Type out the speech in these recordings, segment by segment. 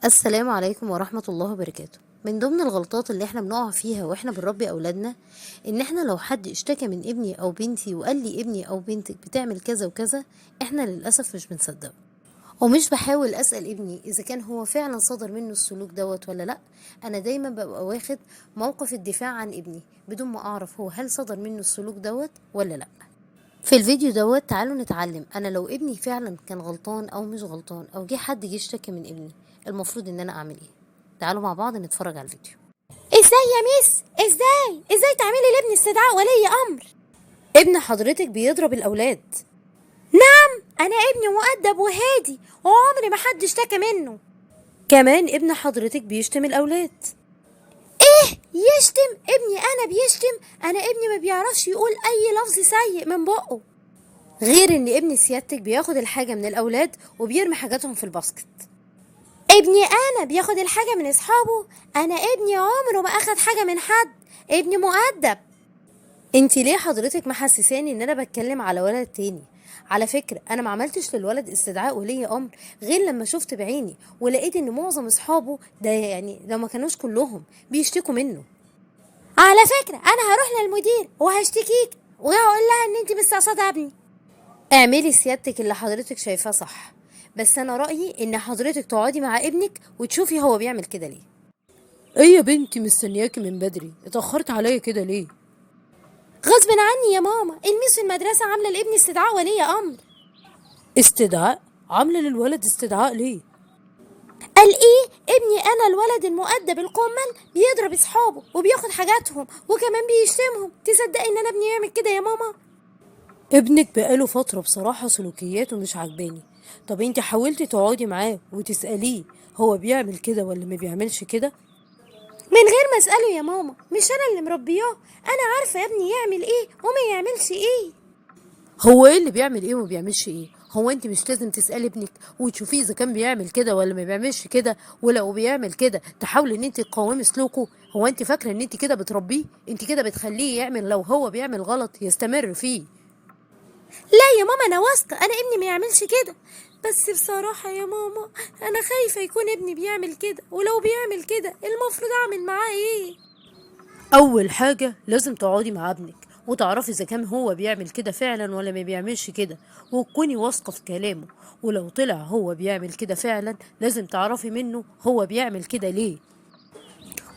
السلام عليكم ورحمة الله وبركاته. من ضمن الغلطات اللي احنا بنقع فيها واحنا بنربي اولادنا ان احنا لو حد اشتكى من ابني او بنتي وقال لي ابني او بنتك بتعمل كذا وكذا، احنا للأسف مش بنصدقه ومش بحاول اسأل ابني اذا كان هو فعلا صدر منه السلوك دوت ولا لا. انا دايما ببقى واخد موقف الدفاع عن ابني بدون ما اعرف هو هل صدر منه السلوك دوت ولا لا. في الفيديو دوت تعالوا نتعلم، انا لو ابني فعلا كان غلطان او مش غلطان او حد جه اشتكى من ابني المفروض ان انا اعمل ايه. تعالوا مع بعض نتفرج على الفيديو. ازاي يا ميس؟ ازاي تعملي لابني استدعاء ولي امر؟ ابن حضرتك بيضرب الاولاد. نعم، انا ابني مؤدب وهادي وعمري ما حد اشتكى منه. كمان ابن حضرتك بيشتم الاولاد. ايه يشتم؟ ابني انا بيشتم؟ انا ابني ما بيعرفش يقول اي لفظ سيء من بقه. غير ان ابن سيادتك بياخد الحاجة من الاولاد وبيرمي حاجاتهم في الباسكت. ابني انا بياخد الحاجة من اصحابه؟ انا ابني عمره ما اخد حاجة من حد، ابني مؤدب. انتي ليه حضرتك محسساني ان انا بتكلم على ولد تاني؟ على فكرة انا ما عملتش للولد استدعاء ولي امر غير لما شفت بعيني ولقيت ان معظم اصحابه ده يعني لو ما كانوش كلهم بيشتكوا منه. على فكرة انا هروح للمدير وهشتكيك وهقول لها ان انت مستقصده ابني. اعملي سيادتك اللي حضرتك شايفاه صح، بس انا رأيي ان حضرتك تقعدي مع ابنك وتشوفي هو بيعمل كده ليه. ايه يا بنتي مستنياكي من بدري، اتأخرت عليا كده ليه؟ غصب عني يا ماما، الميس في المدرسة عاملة لابني استدعاء ولي امر. استدعاء؟ عاملة للولد استدعاء ليه؟ قال ايه؟ ابني انا الولد المؤدب القمل بيضرب اصحابه وبياخد حاجاتهم وكمان بيشتمهم. تصدقي ان انا ابني يعمل كده يا ماما؟ ابنك بقاله فترة بصراحة سلوكياته مش عجباني. طب انت حاولتي تقعدي معاه وتسأليه هو بيعمل كده ولا ما بيعملش كده؟ من غير ما اساله يا ماما، مش انا اللي مربياه، انا عارفه ابني يعمل ايه وما يعملش ايه. هو ايه اللي بيعمل ايه وما بيعملش ايه؟ هو انت مش لازم تسألي ابنك وتشوفيه اذا كان بيعمل كده ولا ما بيعملش كده، ولو بيعمل كده تحاولي ان انت تقاومي سلوكه؟ هو انت فاكرة ان انت كده بتربيه؟ انت كده بتخليه يعمل، لو هو بيعمل غلط يستمر فيه. لا يا ماما، انا واثقه انا ابني ما يعملش كده، بس بصراحه يا ماما انا خايفه يكون ابني بيعمل كده، ولو بيعمل كده المفروض اعمل معاه ايه؟ اول حاجة لازم تقعدي مع ابنك وتعرفي اذا كان هو بيعمل كده فعلا ولا ما بيعملش كده، وتكوني واثقة في كلامه. ولو طلع هو بيعمل كده فعلا لازم تعرفي منه هو بيعمل كده ليه.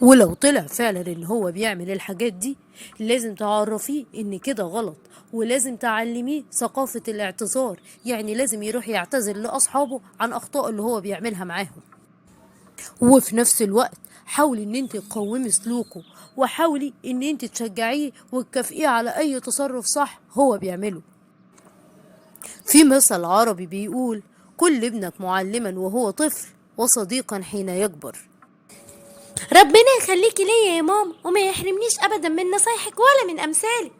ولو طلع فعلا ان هو بيعمل الحاجات دي لازم تعرفيه ان كده غلط، ولازم تعلميه ثقافة الاعتذار، يعني لازم يروح يعتذر لاصحابه عن اخطاء اللي هو بيعملها معاهم. وفي نفس الوقت حاولي ان انت تقومي سلوكه، وحاولي ان انت تشجعيه وتكافئيه على اي تصرف صح هو بيعمله. في مثل عربي بيقول: كل ابنك معلما وهو طفل وصديقا حين يكبر. ربنا يخليكي ليا يا ماما وما يحرمنيش ابدا من نصايحك ولا من امثالك.